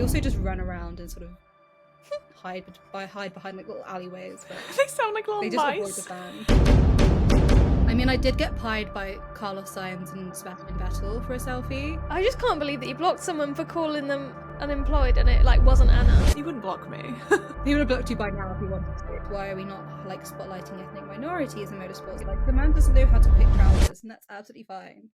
also just run around and sort of hide behind like little alleyways. But They sound like little they just avoid mice. the fans. I mean, I did get pied by Carlos Sainz and Sebastian Vettel for a selfie. I just can't believe that you blocked someone for calling them unemployed and it like wasn't Anna. You wouldn't block me. He would have blocked you by now if he wanted to. Why are we not like spotlighting ethnic minorities in motorsports? Like, the man doesn't know how to pick trousers, and that's absolutely fine.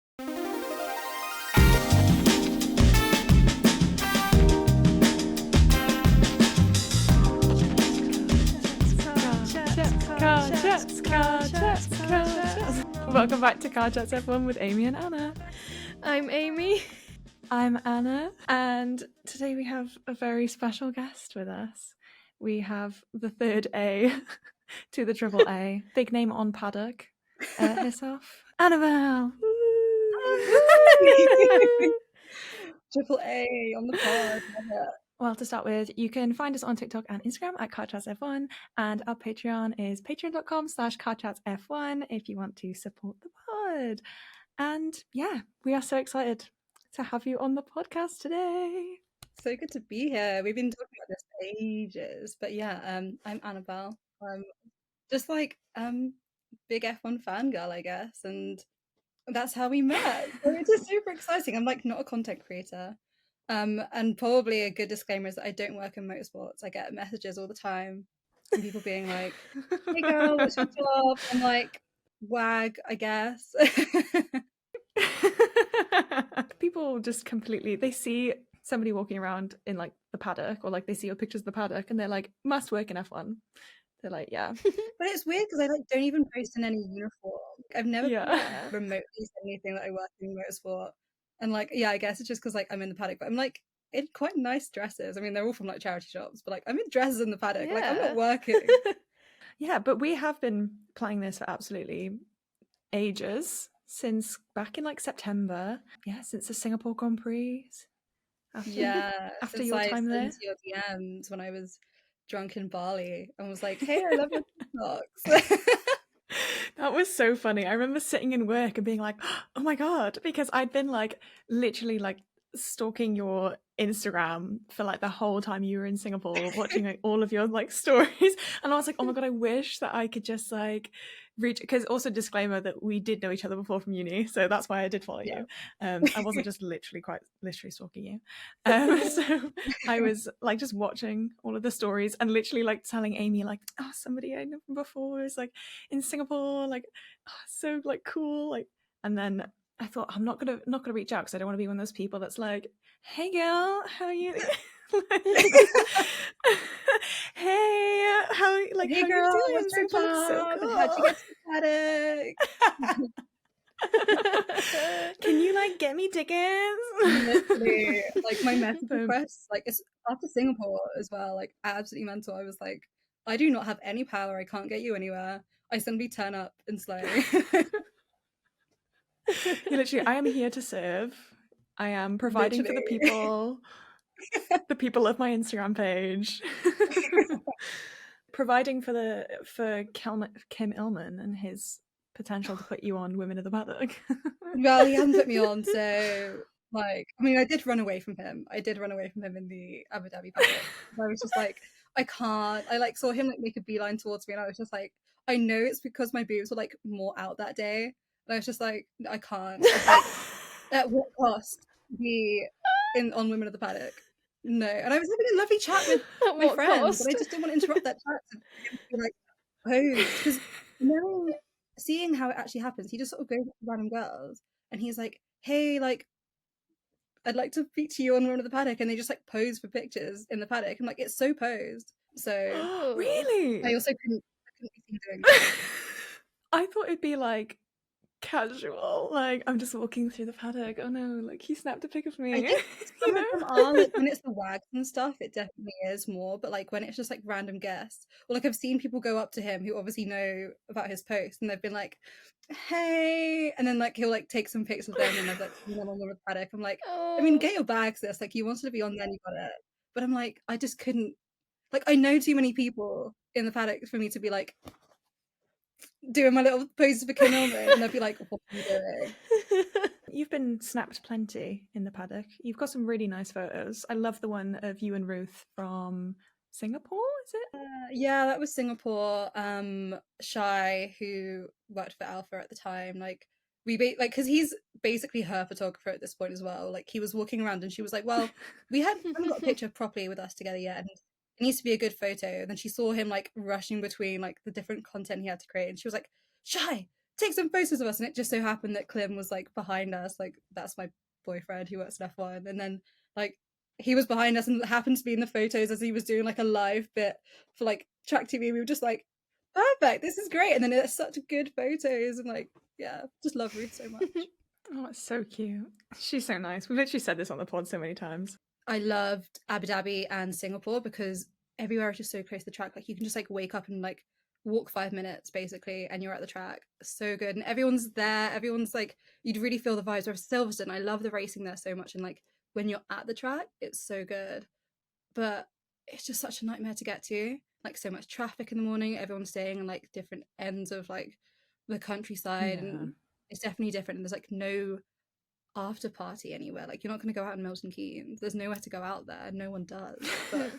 Welcome back to Car Chats F1 with Amy and Anna. I'm Amy. I'm Anna, and today we have a very special guest with us. We have the third A to the triple A, big name on Paddock herself, Annabelle. Triple A on the pod. Well, to start with, you can find us on TikTok and Instagram at CarChatsF1, and our Patreon is patreon.com/CarChatsF1 if you want to support the pod. And yeah, we are so excited to have you on the podcast today. So good to be here. We've been talking about this for ages, but yeah, I'm Annabelle. Just like big F1 fangirl, I guess, and that's how we met. So it's just super exciting. I'm like not a content creator. And probably a good disclaimer is that I don't work in motorsports. I get messages all the time from people being like, "Hey girl, what's your job?" I'm like, WAG, I guess. People just completely, they see somebody walking around in like the paddock, or like they see your pictures of the paddock and they're like, must work in F1. They're like, yeah. But it's weird because I like don't even post in any uniform. I've never remotely said anything that I work in motorsport. And like, yeah, I guess it's just because like I'm in the paddock, but I'm like in quite nice dresses. I mean, they're all from like charity shops, but like I'm in dresses in the paddock. Like I'm not working. Yeah, but we have been planning this for absolutely ages, since back in like September. Yeah, since the Singapore Grand Prix. After your time there. Your DMs when I was drunk in Bali and was like, "Hey, I love your TikToks." That was so funny. I remember sitting in work and being like, oh my god, because I'd been like literally like stalking your Instagram for like the whole time you were in Singapore, watching like all of your like stories, and I was like, oh my god, I wish that I could just like reach, because also disclaimer that we did know each other before from uni, so that's why I did follow you. I wasn't just literally stalking you. So I was like just watching all of the stories and literally like telling Amy like, oh, somebody I know from before is like in Singapore, like, oh, so like cool, like. And then I thought, I'm not gonna reach out because I don't want to be one of those people that's like, hey girl, how are you? Hey, how like, hey how girl, you doing? what's your job? So cool. How'd you get to Paddock? Can you like get me tickets? Literally, like my message requests, like it's after Singapore as well, like absolutely mental. I was like, I do not have any power. I can't get you anywhere. I simply turn up and slay. Yeah, literally, I am here to serve. I am providing for the people of my Instagram page. Providing for Kim Illman and his potential to put you on Women of the Paddock. Well, he hasn't put me on, so like, I mean, I did run away from him. In the Abu Dhabi paddock. I was just like, I can't. I like saw him like make a beeline towards me, and I was just like, I know it's because my boobs were like more out that day. And I was just like, I can't. I was like, at what cost be on Women of the Paddock? No. And I was having a lovely chat with my friends, but I just didn't want to interrupt that chat to be like, pose. Because knowing, seeing how it actually happens, he just sort of goes up to random girls and he's like, hey, like, I'd like to speak to you on Women of the Paddock. And they just like pose for pictures in the paddock. I'm like, it's so posed. So really? I also couldn't be seen doing that. I thought it'd be like casual, like I'm just walking through the paddock, oh no, like he snapped a pic of me. I think some of them are, like when it's the WAGs and stuff, it definitely is more, but like when it's just like random guests, or like I've seen people go up to him who obviously know about his post and they've been like, hey, and then like he'll like take some pics of them and I've like seen them on the paddock. I'm like, I mean, get your bags, sis, like you wanted to be on there, you got it. But I'm like, I just couldn't, like I know too many people in the paddock for me to be like doing my little poses for Kim Illman, and I'd be like, what are you doing? you've been snapped plenty in the paddock. You've got some really nice photos. I love the one of you and Ruth from Singapore, is it? Yeah, that was Singapore. Shai, who worked for Alpha at the time, like because he's basically her photographer at this point as well. Like he was walking around and she was like, "Well, we haven't got a picture properly with us together yet, and it needs to be a good photo." And then she saw him like rushing between like the different content he had to create, and she was like, "Shai, take some photos of us." And it just so happened that Clem was like behind us. Like that's my boyfriend who works at F1, and then like he was behind us and happened to be in the photos as he was doing like a live bit for like Track TV. We were just like, perfect, this is great. And then it's such good photos and like, yeah, just love Ruth so much. Oh, it's so cute. She's so nice. We've literally said this on the pod so many times. I loved Abu Dhabi and Singapore because everywhere is just so close to the track. Like you can just like wake up and like walk 5 minutes basically and you're at the track. So good. And everyone's there. Everyone's like, you'd really feel the vibes. Whereas Silverstone, I love the racing there so much. And like when you're at the track, it's so good. But it's just such a nightmare to get to. Like so much traffic in the morning, everyone's staying in like different ends of like the countryside, and it's definitely different. And there's like no after party anywhere. Like you're not going to go out in Milton Keynes. There's nowhere to go out there. No one does. But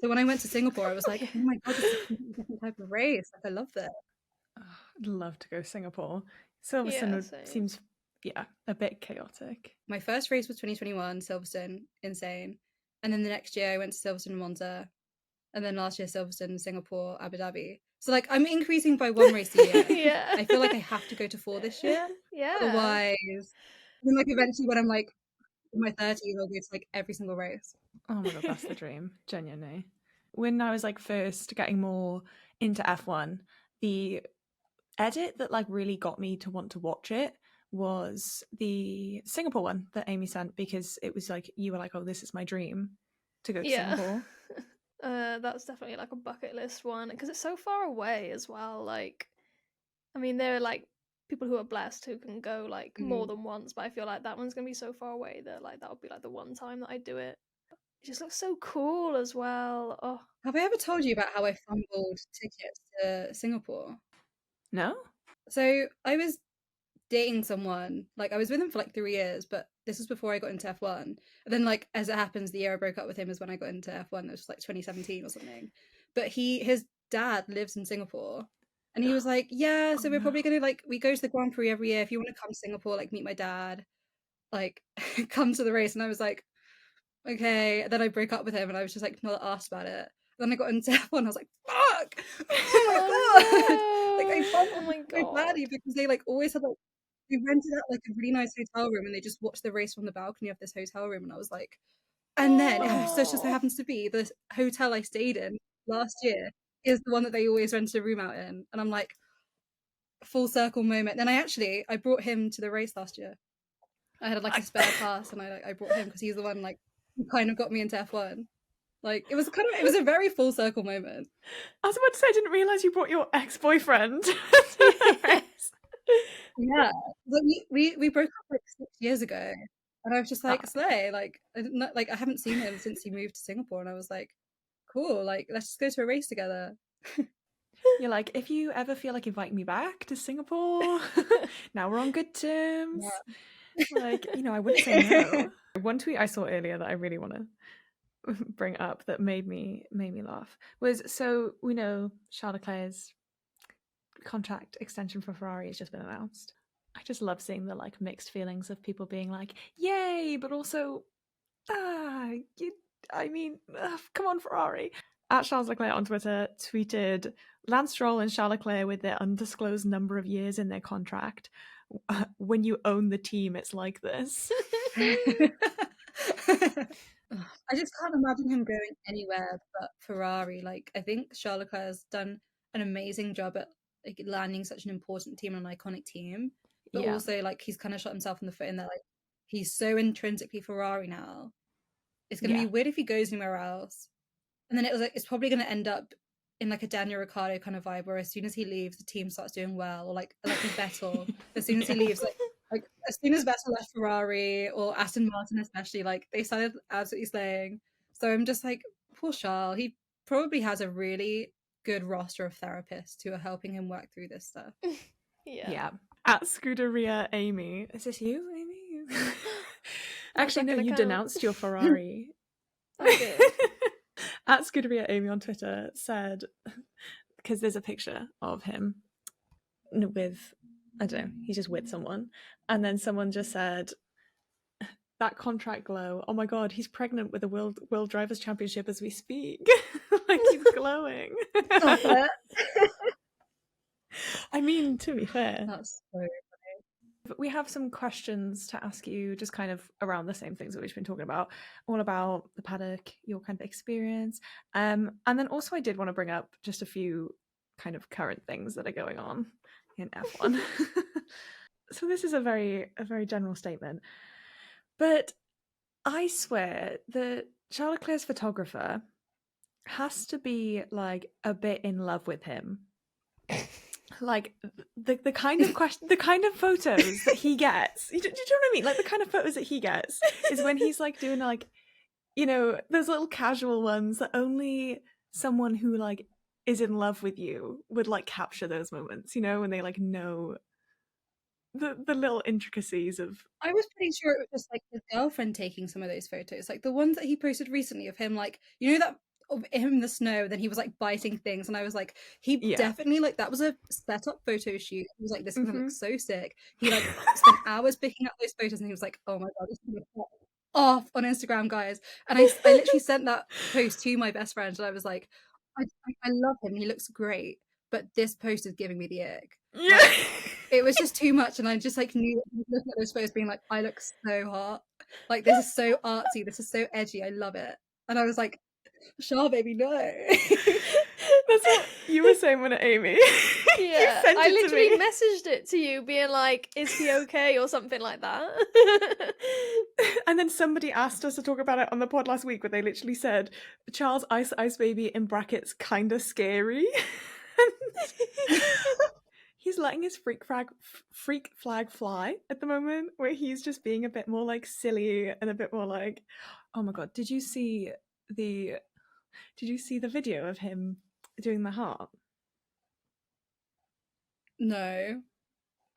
so when I went to Singapore, I was like, oh my god, this is a completely different type of race. Like I loved it. Oh, I'd love to go Singapore. Silverstone seems a bit chaotic. My first race was 2021 Silverstone, insane. And then the next year I went to Silverstone and Monza. And then last year, Silverstone, Singapore, Abu Dhabi. So, like, I'm increasing by 1 race a year. Yeah. I feel like I have to go to 4 this year. Yeah. Otherwise, then, like, eventually when I'm, like, in my 30s, I'll go to, like, every single race. Oh my god, that's the dream. Genuinely. When I was, like, first getting more into F1, the edit that, like, really got me to want to watch it was the Singapore one that Amy sent, because it was, like, you were like, oh, this is my dream to go to Singapore. That's definitely like a bucket list one because it's so far away as well. Like, I mean, there are like people who are blessed who can go like more than once, but I feel like that one's gonna be so far away that like that would be like the one time that I do it. It just looks so cool as well. Oh, have I ever told you about how I fumbled tickets to Singapore? No. So I was dating someone, like I was with him for like 3 years, but this was before I got into F1. And then like as it happens, the year I broke up with him is when I got into F1. It was like 2017 or something. But his dad lives in Singapore, and he was like, yeah, so we're probably gonna like, we go to the Grand Prix every year. If you want to come to Singapore, like meet my dad, like come to the race. And I was like, okay. And then I broke up with him and I was just like not asked about it. Then I got into F1, I was like, fuck, oh my god. no. Like I fumbled Oh my so god. badly because they like always had like, we rented out like a really nice hotel room and they just watched the race from the balcony of this hotel room. And I was like, and then so it just so happens to be the hotel I stayed in last year is the one that they always rented a room out in. And I'm like, full circle moment. Then I brought him to the race last year. I had like a spare pass and I brought him because he's the one like who kind of got me into F1. Like it was a very full circle moment. I was about to say I didn't realise you brought your ex-boyfriend to the race. Yeah, but we broke up like 6 years ago, and I was just like, slay, like I haven't seen him since he moved to Singapore, and I was like, cool, like let's just go to a race together. You're like, if you ever feel like inviting me back to Singapore, now we're on good terms. Yeah. Like, you know, I wouldn't say no. One tweet I saw earlier that I really want to bring up that made me laugh was, so we know Charles Leclerc's contract extension for Ferrari has just been announced. I just love seeing the like mixed feelings of people being like, yay, but also come on, Ferrari. At Charles Leclerc on Twitter tweeted, Lance Stroll and Charles Leclerc with their undisclosed number of years in their contract. When you own the team, it's like this. I just can't imagine him going anywhere but Ferrari. Like I think Charles Leclerc has done an amazing job at like landing such an important team and an iconic team, but also like he's kind of shot himself in the foot in that like he's so intrinsically Ferrari now. It's gonna be weird if he goes anywhere else, and then it's probably gonna end up in like a Daniel Ricciardo kind of vibe where as soon as he leaves the team starts doing well, or like a Vettel as soon as he leaves like as soon as Vettel left Ferrari or Aston Martin especially, like they started absolutely slaying. So I'm just like, poor Charles, he probably has a really good roster of therapists who are helping him work through this stuff. Yeah. At Scuderia Amy. Is this you, Amy? Actually, no, second you account. denounced your Ferrari. I did. At Scuderia Amy on Twitter said, because there's a picture of him with, I don't know, he's just with someone, and then someone just said, that contract glow, oh my god, he's pregnant with a world drivers championship as we speak. Like, he's glowing. Stop it. I mean, to be fair, That's so funny. but we have some questions to ask you, just kind of around the same things that we've been talking about, all about the paddock, your kind of experience, and then also I did want to bring up just a few kind of current things that are going on in F1. So this is a very general statement, but I swear that Charles Leclerc's photographer has to be like a bit in love with him. Like the kind of the kind of photos that he gets. Do you know what I mean? Like the kind of photos that he gets is when he's like doing like, you know, those little casual ones that only someone who like is in love with you would like capture those moments, you know, when they like know the little intricacies of. I was pretty sure it was just like his girlfriend taking some of those photos, like the ones that he posted recently of him, like, you know, that of him in the snow, then he was like biting things, and I was like, he definitely, like, that was a set up photo shoot. He was like, this is gonna look so sick. He like spent hours picking up those photos, and he was like, oh my god, this is gonna pop off on Instagram, guys. And I literally sent that post to my best friend, and I was like, I love him, he looks great, but this post is giving me the ick. Yeah. Like, it was just too much, and I just like knew, looking at those photos being like, I look so hot, like this is so artsy, this is so edgy, I love it. And I was like, Shah, baby, no. That's what you were saying when Amy. Yeah, I literally messaged it to you being like, is he okay, or something like that. And then somebody asked us to talk about it on the pod last week, where they literally said, Charles Ice Baby in brackets kinda scary. He's letting his freak flag fly at the moment, where he's just being a bit more like silly and a bit more like, oh my god, did you see the video of him doing the heart? No.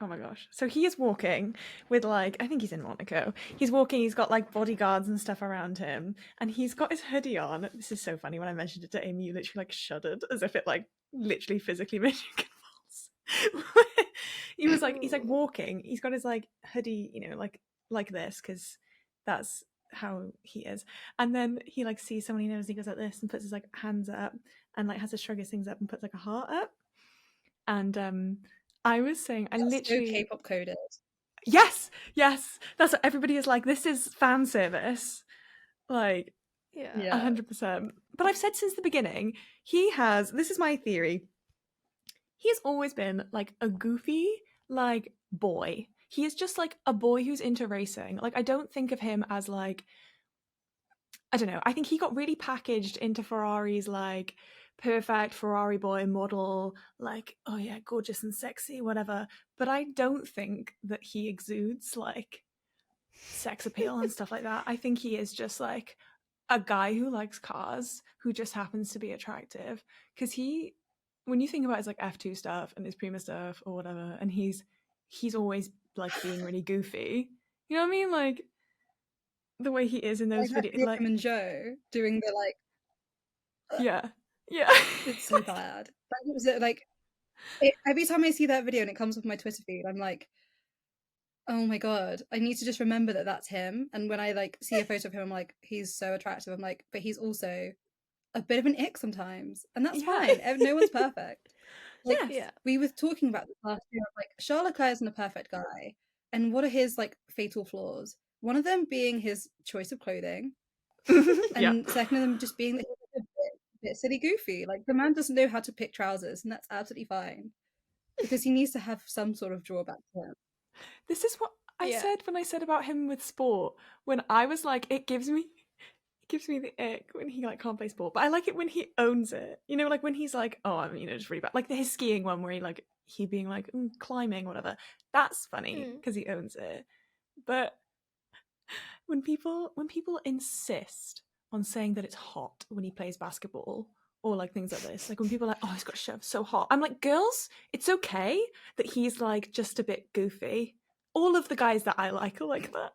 Oh my gosh. So he is walking with like, I think he's in Monaco. He's walking, he's got like bodyguards and stuff around him, and he's got his hoodie on. This is so funny. When I mentioned it to Amy, you literally like shuddered as if it like literally physically made you convulse. He's like walking, he's got his like hoodie, you know, like this, because that's how he is. And then he like sees someone he knows, and he goes like this and puts his like hands up and like has to shrug his things up and puts like a heart up. And I was saying, That's literally so K-pop coded. Yes, that's what everybody is like. This is fan service, like, Yeah, 100%. But I've said since the beginning, he has. This is my theory. He's always been like a goofy, like, boy. He is just like a boy who's into racing. Like, I don't think of him as like, I don't know. I think he got really packaged into Ferrari's like perfect Ferrari boy model, like, oh yeah, gorgeous and sexy, whatever. But I don't think that he exudes like sex appeal and stuff like that. I think he is just like a guy who likes cars, who just happens to be attractive. Because when you think about his like F2 stuff and his Prima stuff or whatever, and he's always like being really goofy. You know what I mean? Like the way he is in those videos, like him and Joe doing the like. Yeah. It's so bad. That was it. Like, every time I see that video and it comes up my Twitter feed, I'm like, oh my god, I need to just remember that that's him. And when I like see a photo of him, I'm like, he's so attractive. I'm like, but he's also a bit of an ick sometimes, and that's fine. No one's perfect. Like, we were talking about this last year. Like, Charles Leclerc isn't a perfect guy, and what are his like fatal flaws? One of them being his choice of clothing, and second of them just being that he's a bit silly goofy. Like, the man doesn't know how to pick trousers, and that's absolutely fine, because he needs to have some sort of drawback to him. This is what I said when I said about him with sport, when I was like, it gives me the ick when he like can't play sport, but I like it when he owns it, you know, like when he's like, oh, I'm, you know, just really bad, like his skiing one where he being like climbing, whatever, that's funny because he owns it. But when people insist on saying that it's hot when he plays basketball or like things like this, like when people are like, oh, he's got to shove so hot, I'm like, girls, it's okay that he's like just a bit goofy. all of the guys that I like are like that.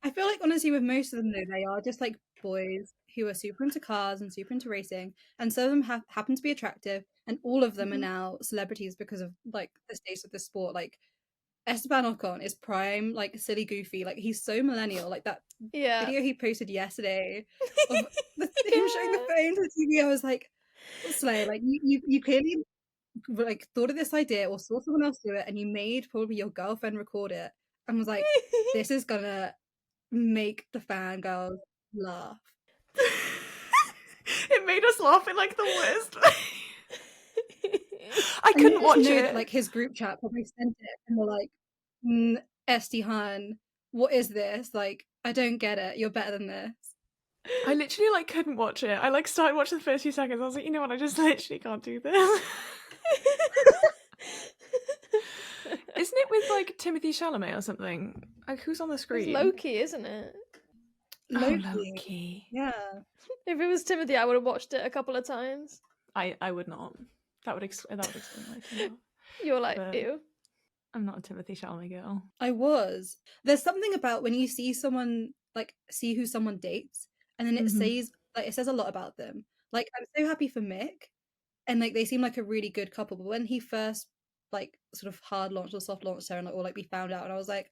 I feel like honestly with most of them though, they are just like boys who are super into cars and super into racing, and some of them happen to be attractive, and all of them are now celebrities because of like the state of the sport. Like Esteban Ocon is prime, like silly goofy, like he's so millennial. Like that video he posted yesterday of him showing the phone to the TV, I was like, Slay, like you clearly like thought of this idea or saw someone else do it, and you made probably your girlfriend record it and was like, this is gonna make the fangirls laugh. It made us laugh in like the worst way. I couldn't watch it. Like his group chat probably sent it and were like, Esty Han, what is this? Like, I don't get it. You're better than this. I literally like couldn't watch it. I like started watching the first few seconds. I was like, you know what? I just literally can't do this. Isn't it with like Timothy Chalamet or something? Like who's on the screen? It's Loki, isn't it? Loki. Yeah. If it was Timothy, I would have watched it a couple of times. I would not. That would explain like You're like, ew. I'm not a Timothy Chalamet girl. I was. There's something about when you see someone like see who someone dates, and then it says a lot about them. Like I'm so happy for Mick, and like they seem like a really good couple. But when he first like sort of hard launched or soft launched her, and like, or like we found out, and I was like,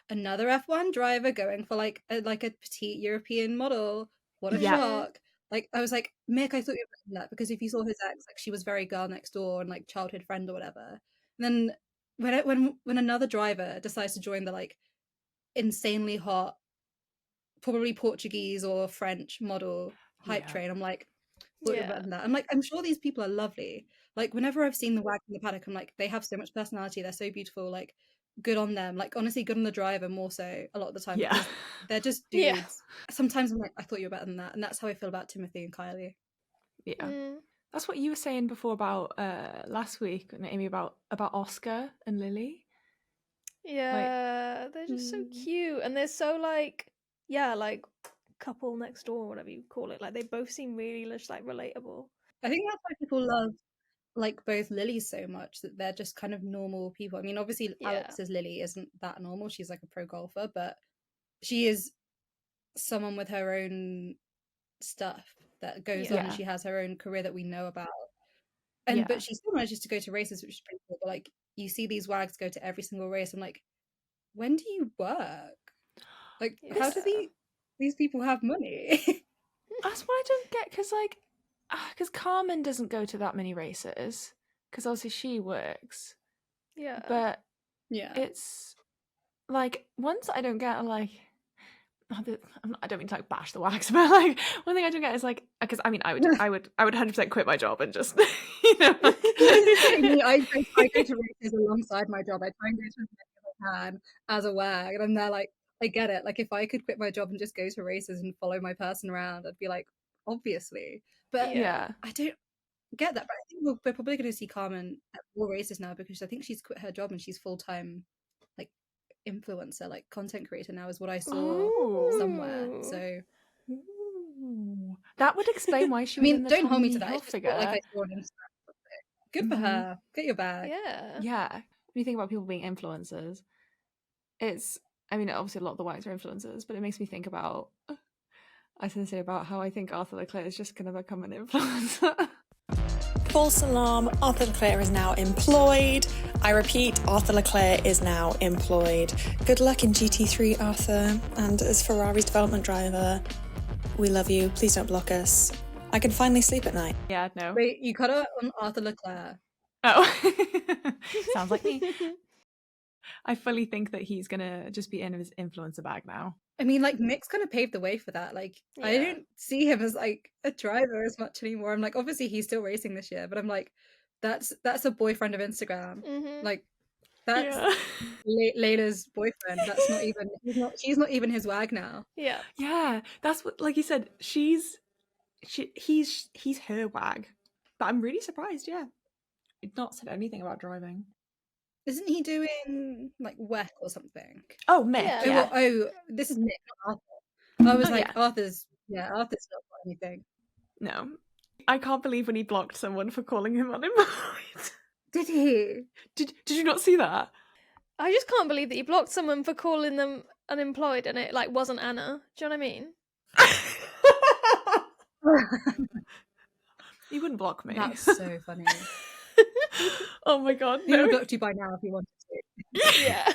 another F1 driver going for like a petite European model. What a shock! Like I was like, Mick, I thought you were that because if you saw his ex, like she was very girl next door and like childhood friend or whatever. And then when another driver decides to join the like insanely hot, probably Portuguese or French model hype train, I'm like, what better than that? I'm like, I'm sure these people are lovely. Like whenever I've seen the WAG in the paddock, I'm like, they have so much personality. They're so beautiful. Like good on them. Like honestly, good on the driver more so a lot of the time. Yeah, they're just dudes. Sometimes I'm like, I thought you were better than that, and that's how I feel about Timothy and Kylie. Yeah. That's what you were saying before about last week, Amy, about Oscar and Lily. Yeah, like, they're just so cute, and they're so like like couple next door, whatever you call it. Like they both seem really just like relatable. I think that's why people love like both Lilies so much, that they're just kind of normal people. I mean, obviously Alex's Lily isn't that normal. She's like a pro golfer, but she is someone with her own stuff that goes on, and she has her own career that we know about. And but she still manages to go to races, which is pretty cool. But like you see these WAGs go to every single race. I'm like, when do you work? Like, how do these people have money? That's what I don't get, because Carmen doesn't go to that many races because obviously she works. Yeah, but it's like ones I don't get are like, I don't mean to like bash the WAGs, but like one thing I don't get is like, because I mean I would 100% quit my job and just I go to races alongside my job. I try and go to as many as I can as a WAG, and I'm there like, I get it. Like if I could quit my job and just go to races and follow my person around, I'd be like, obviously. But I don't get that. But I think we're probably going to see Carmen at more races now, because I think she's quit her job and she's full-time like influencer, like content creator now, is what I saw somewhere. So that would explain why she was in the don't hold me Tommy to that. It's just like I saw on Instagram. Good for her. Get your bag. Yeah. When you think about people being influencers, it's, I mean, obviously a lot of the WAGs are influencers, but it makes me think about, I was going to say about how I think Arthur Leclerc is just going to become an influencer. False alarm, Arthur Leclerc is now employed. I repeat, Arthur Leclerc is now employed. Good luck in GT3, Arthur. And as Ferrari's development driver, we love you. Please don't block us. I can finally sleep at night. Yeah, no. Wait, you cut her on Arthur Leclerc. Oh. Sounds like me. I fully think that he's going to just be in his influencer bag now. I mean, like, Mick's kind of paved the way for that. Like, I don't see him as, like, a driver as much anymore. I'm like, obviously he's still racing this year, but I'm like, that's a boyfriend of Instagram. Like, that's Layla's boyfriend. That's not even, she's not even his WAG now. Yeah, that's what, like you said, he's her WAG. But I'm really surprised, He'd not said anything about driving. Isn't he doing like WEC or something? Oh, Mick. Yeah. Oh, this is Mick, not Arthur. I was like, Arthur's not got anything. No. I can't believe when he blocked someone for calling him unemployed. Did he? Did you not see that? I just can't believe that you blocked someone for calling them unemployed and it like wasn't Anna. Do you know what I mean? You wouldn't block me. That's so funny. Oh my god, He would no. have blocked you by now if he wanted to. Yeah.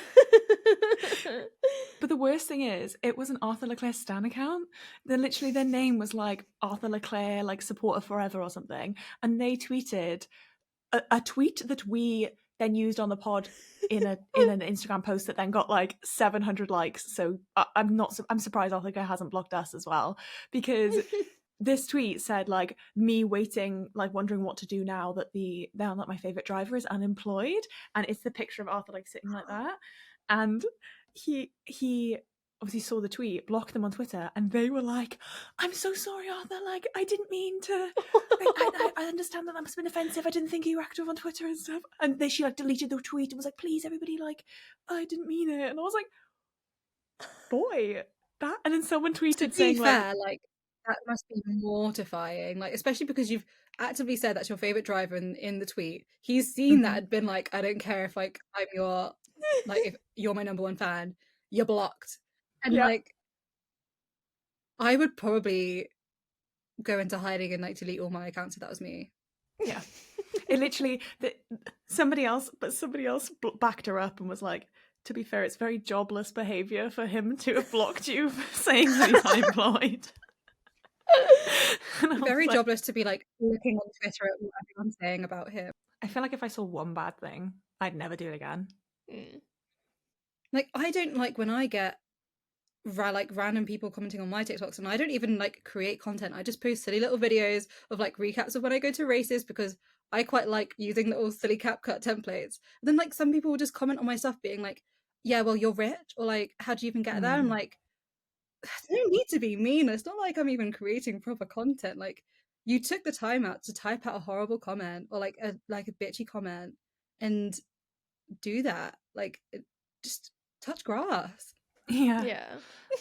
But the worst thing is, it was an Arthur Leclerc stan account. Literally their name was like Arthur Leclerc, like supporter forever or something. And they tweeted a tweet that we then used on the pod in an Instagram post that then got like 700 likes. So I'm surprised Arthur Leclerc hasn't blocked us as well, because this tweet said like me waiting, like wondering what to do now that my favorite driver is unemployed, and it's the picture of Arthur like sitting like that, and he obviously saw the tweet, blocked them on Twitter, and they were like, "I'm so sorry, Arthur. Like I didn't mean to. I understand that must have been offensive. I didn't think you were active on Twitter and stuff." And she like deleted the tweet and was like, "Please, everybody, like I didn't mean it." And I was like, "Boy, that." And then someone tweeted saying fair, like that must be mortifying, like especially because you've actively said that's your favorite driver in the tweet. He's seen that and been like, I don't care if like I'm your like if you're my number one fan, you're blocked. And like I would probably go into hiding and like delete all my accounts if that was me. Yeah. It literally somebody else backed her up and was like, to be fair, it's very jobless behaviour for him to have blocked you for saying that he's unemployed. Very jobless to be like looking on Twitter at what everyone's saying about him. I feel like if I saw one bad thing, I'd never do it again. Like I don't like when I get like random people commenting on my TikToks, and I don't even like create content. I just post silly little videos of like recaps of when I go to races, because I quite like using little silly CapCut templates. And then like some people will just comment on my stuff being like, yeah, well, you're rich, or like, how do you even get there? I'm like, I don't need to be mean. It's not like I'm even creating proper content. Like you took the time out to type out a horrible comment or like a bitchy comment and do that. Like just touch grass. Yeah.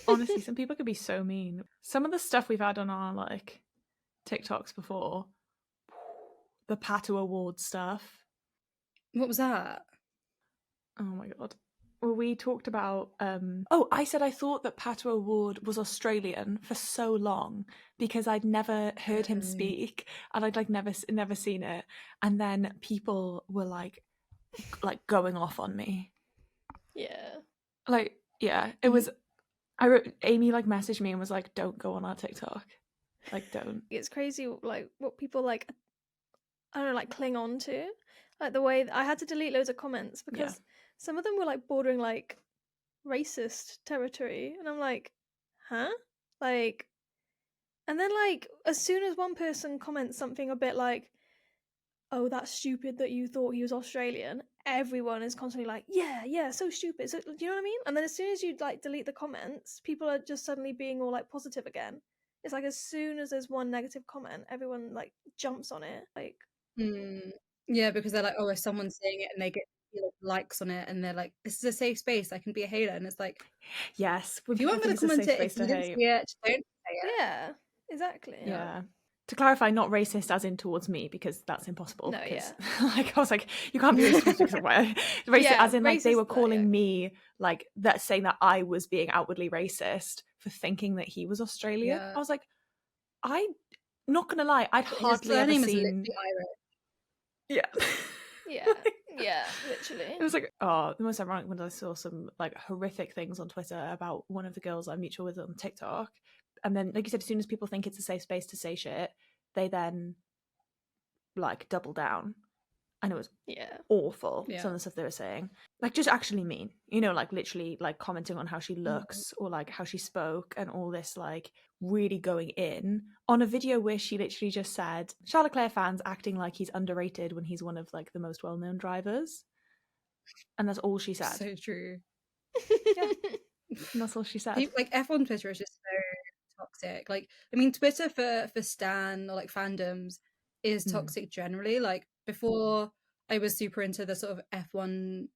Honestly, some people could be so mean. Some of the stuff we've had on our like TikToks before, the Paddock WAG stuff. What was that? Oh my god. Well, we talked about I said I thought that Paddock WAG was Australian for so long because I'd never heard him speak and I'd like never seen it, and then people were like going off on me. It was Amy like messaged me and was like, don't go on our TikTok, like don't. It's crazy like what people like, I don't know, like cling on to, like the way I had to delete loads of comments because some of them were like bordering like racist territory, and I'm like, huh? Like, and then like as soon as one person comments something a bit like, oh, that's stupid that you thought he was Australian, everyone is constantly like, yeah, so stupid. So, do you know what I mean? And then as soon as you like delete the comments, people are just suddenly being all like positive again. It's like as soon as there's one negative comment, everyone like jumps on it. Like, yeah, because they're like, oh, if someone's saying it and they get likes on it, and they're like, this is a safe space, I can be a hater, and it's like, yes, if you weren't going to comment it, if you didn't see it, don't say it. Yeah, exactly. Yeah. To clarify, not racist as in towards me, because that's impossible. No, like I was like, you can't be racist because of racist as in like they were calling me like that, saying that I was being outwardly racist for thinking that he was Australian. I was like, I'm not gonna lie, I'd hardly ever seen. Yeah, literally. It was like, the most ironic when I saw some like horrific things on Twitter about one of the girls I'm mutual with on TikTok. And then, like you said, as soon as people think it's a safe space to say shit, they then like double down. And it was awful, some of the stuff they were saying. Like just actually mean, you know, like literally like commenting on how she looks or like how she spoke and all this, like really going in on a video where she literally just said, Charles Leclerc fans acting like he's underrated when he's one of like the most well-known drivers. And that's all she said. So true. Yeah. And that's all she said. Like F1 Twitter is just so toxic. Like, I mean, Twitter for stan or like fandoms is toxic generally. Like before I was super into the sort of F1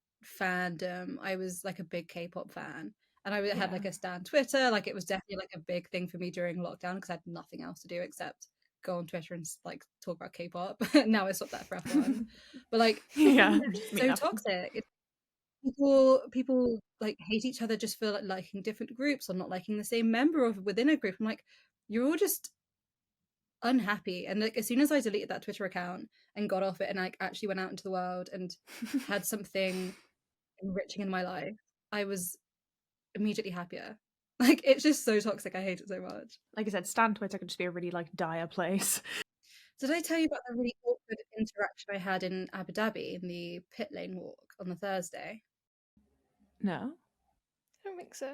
fandom, I was like a big K-pop fan, and I had like a stan Twitter. Like it was definitely like a big thing for me during lockdown because I had nothing else to do except go on Twitter and like talk about K-pop. Now I stopped that for F1. But like, Yeah, it's so toxic. People like hate each other just for like liking different groups or not liking the same member of within a group. I'm like, you're all just unhappy. And like as soon as I deleted that Twitter account and got off it and like actually went out into the world and had something enriching in my life, I was immediately happier. Like it's just so toxic. I hate it so much. Like I said, Stan Twitter could just be a really like dire place. Did I tell you about the really awkward interaction I had in Abu Dhabi in the pit lane walk on the Thursday? No. I don't think so.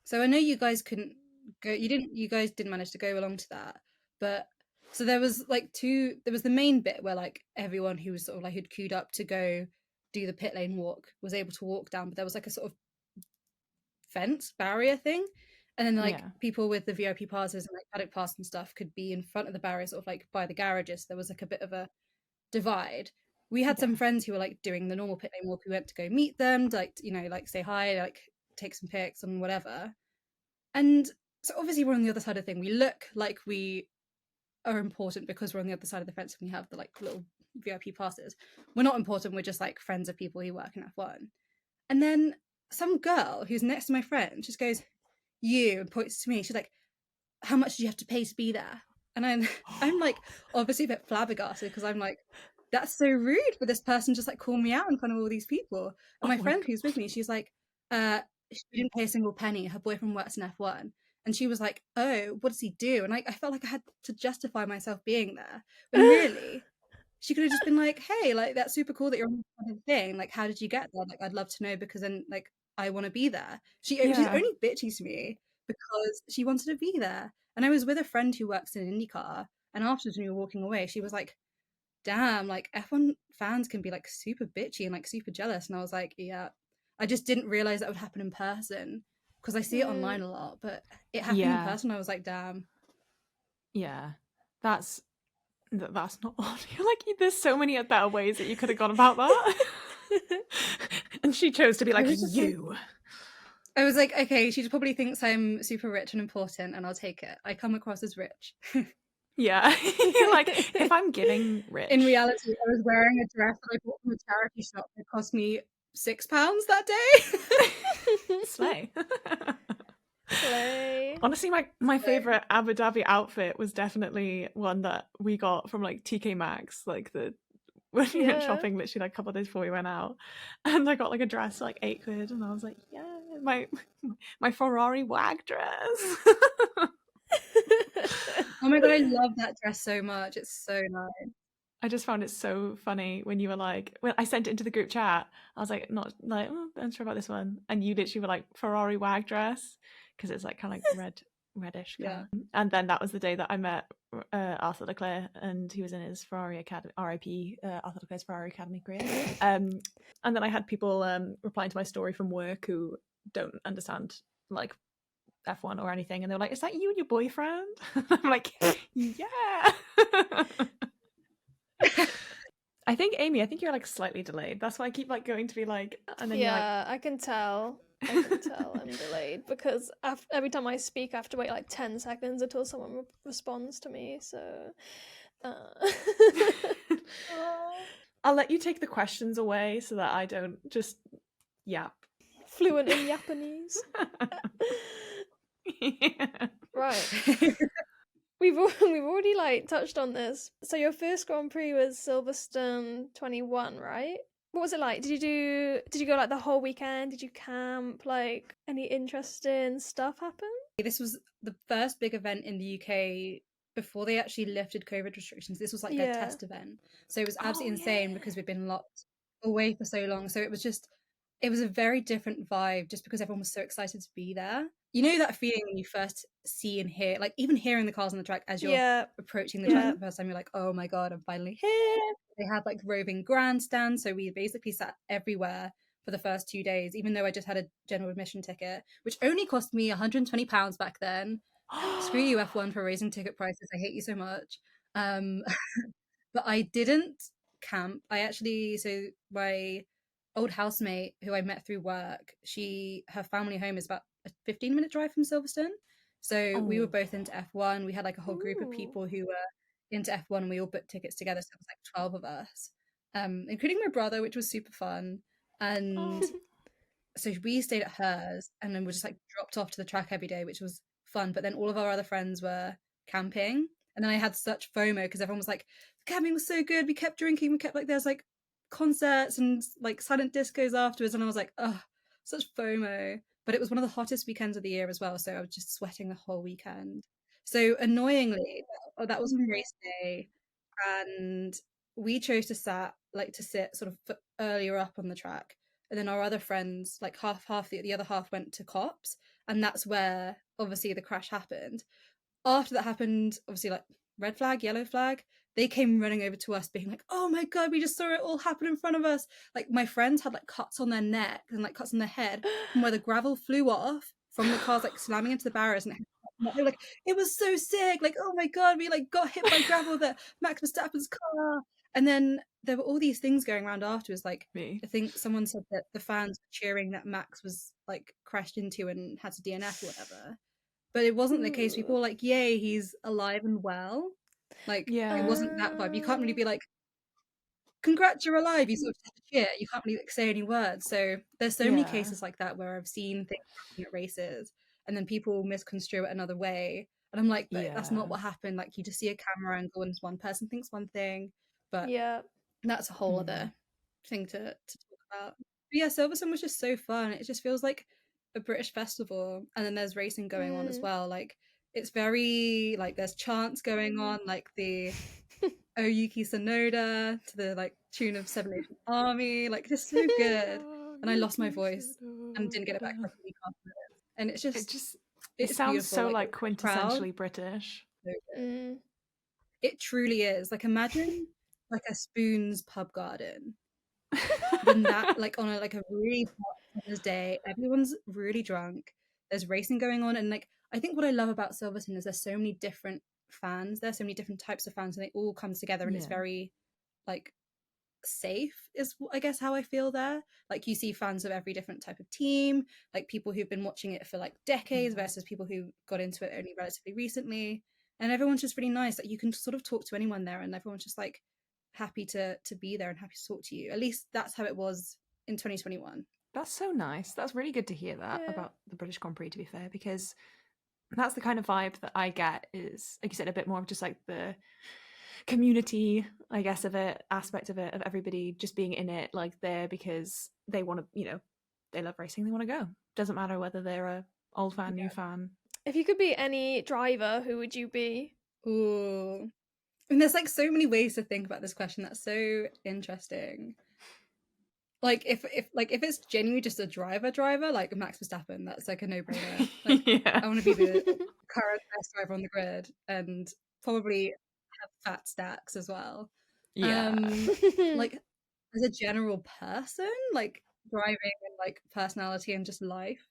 So I know you guys couldn't go. You guys didn't manage to go along to that. But so there was like there was the main bit where like everyone who was sort of like who'd queued up to go do the pit lane walk was able to walk down, but there was like a sort of fence barrier thing. And then like people with the VIP passes and like paddock pass and stuff could be in front of the barrier, sort of like by the garages. There was like a bit of a divide. We had some friends who were like doing the normal pit lane walk. We went to go meet them, to, like, you know, like say hi, like take some pics and whatever. And so obviously we're on the other side of the thing. We look like we are important because we're on the other side of the fence and we have the like little VIP passes. We're not important. We're just like friends of people who work in F1. And then some girl who's next to my friend just goes, "You," and points to me. She's like, "How much do you have to pay to be there?" And I'm like obviously a bit flabbergasted because I'm like, that's so rude for this person just like call me out in front of all these people. And my friend who's with me, she's like, she didn't pay a single penny. Her boyfriend works in F1. And she was like, "Oh, what does he do?" And I felt like I had to justify myself being there. When really, she could have just been like, "Hey, like that's super cool that you're on the thing. Like, how did you get there? Like, I'd love to know because then like I want to be there." She's only bitchy to me because she wanted to be there. And I was with a friend who works in an IndyCar, and afterwards when we were walking away, she was like, "Damn, like F1 fans can be like super bitchy and like super jealous." And I was like, yeah, I just didn't realize that would happen in person because I see it online a lot, but it happened in person. I was like, damn. Yeah, that's not odd. You're like, there's so many better ways that you could have gone about that. And she chose to be like, you. I was like, okay, she probably thinks I'm super rich and important and I'll take it. I come across as rich. Yeah. Like, if I'm getting rich. In reality, I was wearing a dress that I bought from a charity shop that cost me £6 that day. Slay. Slay. Honestly, my favorite Abu Dhabi outfit was definitely one that we got from like TK Maxx, like when we went shopping literally like a couple of days before we went out, and I got like a dress for like £8, and I was like, yeah, my Ferrari WAG dress. Oh my god, I love that dress so much. It's so nice. I just found it so funny when you were like, well, I sent it into the group chat. I was like, not like, I'm unsure about this one, and you literally were like Ferrari WAG dress because it's like kind of like reddish. Yeah. And then that was the day that I met Arthur Leclerc, and he was in his Ferrari Academy, RIP, Arthur Leclerc's Ferrari Academy career. And then I had people replying to my story from work who don't understand like F1 or anything, and they were like, "Is that you and your boyfriend?" I'm like, "Yeah." I think Amy, you're like slightly delayed. That's why I keep like going to be like, and then you're like, I can tell I'm delayed because every time I speak I have to wait like 10 seconds until someone responds to me, so I'll let you take the questions away so that I don't just yap. Fluent in Japanese. Yeah. Right. We've already like touched on this. So your first Grand Prix was Silverstone 21, right? What was it like? Did you go like the whole weekend? Did you camp? Like any interesting stuff happen? This was the first big event in the UK before they actually lifted COVID restrictions. This was like their test event. So it was absolutely insane because we'd been locked away for so long. So it was a very different vibe just because everyone was so excited to be there. You know that feeling when you first see and hear, like even hearing the cars on the track as you're approaching the track for the first time, you're like, oh my god, I'm finally here. They had like roving grandstands, so we basically sat everywhere for the first 2 days, even though I just had a general admission ticket, which only cost me £120 back then. Screw you, F1, for raising ticket prices. I hate you so much. But I didn't camp. So my old housemate who I met through work, her family home is about a 15-minute drive from Silverstone. So we were both into F1. We had like a whole group of people who were into F1 and we all booked tickets together, so it was like 12 of us, including my brother, which was super fun. And so we stayed at hers, and then we just like dropped off to the track every day, which was fun. But then all of our other friends were camping, and then I had such FOMO because everyone was like, the camping was so good, we kept drinking, we kept like, there's like concerts and like silent discos afterwards, and I was like, oh, such FOMO. But it was one of the hottest weekends of the year as well, so I was just sweating the whole weekend. So annoyingly, that was on race day, and we chose to sit sort of earlier up on the track, and then our other friends, like half the other half, went to cops, and that's where obviously the crash happened. After that happened, obviously, like red flag, yellow flag, they came running over to us being like, oh my god, we just saw it all happen in front of us. Like my friends had like cuts on their neck and like cuts on their head from where the gravel flew off from the cars like slamming into the barriers, and they were like, it was so sick, like oh my god, we like got hit by gravel, that Max Verstappen's car. And then there were all these things going around afterwards, like I think someone said that the fans were cheering that Max was like crashed into and had to DNF or whatever, but it wasn't the case. People were like, yay, he's alive and well. Like it wasn't that vibe. You can't really be like, congrats, you're alive. You sort of have to cheer. You can't really like, say any words. So there's so many cases like that where I've seen things happening at races and then people misconstrue it another way, and I'm like, that's not what happened. Like you just see a camera angle and one person thinks one thing, but that's a whole other thing to talk about. But yeah, Silverstone was just so fun. It just feels like a British festival, and then there's racing going on as well. Like it's very like there's chants going on, like the Oyuki Sonoda to the like tune of Seven Nation Army, like just so good. And I lost my voice and didn't get it back for a week afterwards. And it's just it sounds beautiful. so like quintessentially British. It truly is. Like imagine like a Spoon's pub garden. Then that like on a really hot summer's day, everyone's really drunk. There's racing going on, and like I think what I love about Silverstone is there's so many different fans. There's so many different types of fans, and they all come together, and it's very like safe is I guess how I feel there. Like you see fans of every different type of team, like people who've been watching it for like decades versus people who got into it only relatively recently, and everyone's just really nice. Like you can sort of talk to anyone there, and everyone's just like happy to be there and happy to talk to you. At least that's how it was in 2021. That's so nice. That's really good to hear that about the British Grand Prix, to be fair, because that's the kind of vibe that I get is, like you said, a bit more of just like the community, I guess, of it, aspect of it, of everybody just being in it, like there because they want to, you know, they love racing, they want to go. Doesn't matter whether they're a old fan, new fan. If you could be any driver, who would you be? Ooh. And there's like so many ways to think about this question. That's so interesting. Like if it's genuinely just a driver, like Max Verstappen, that's like a no-brainer. Like, I want to be the current best driver on the grid and probably have fat stacks as well. Like as a general person, like driving and like personality and just life,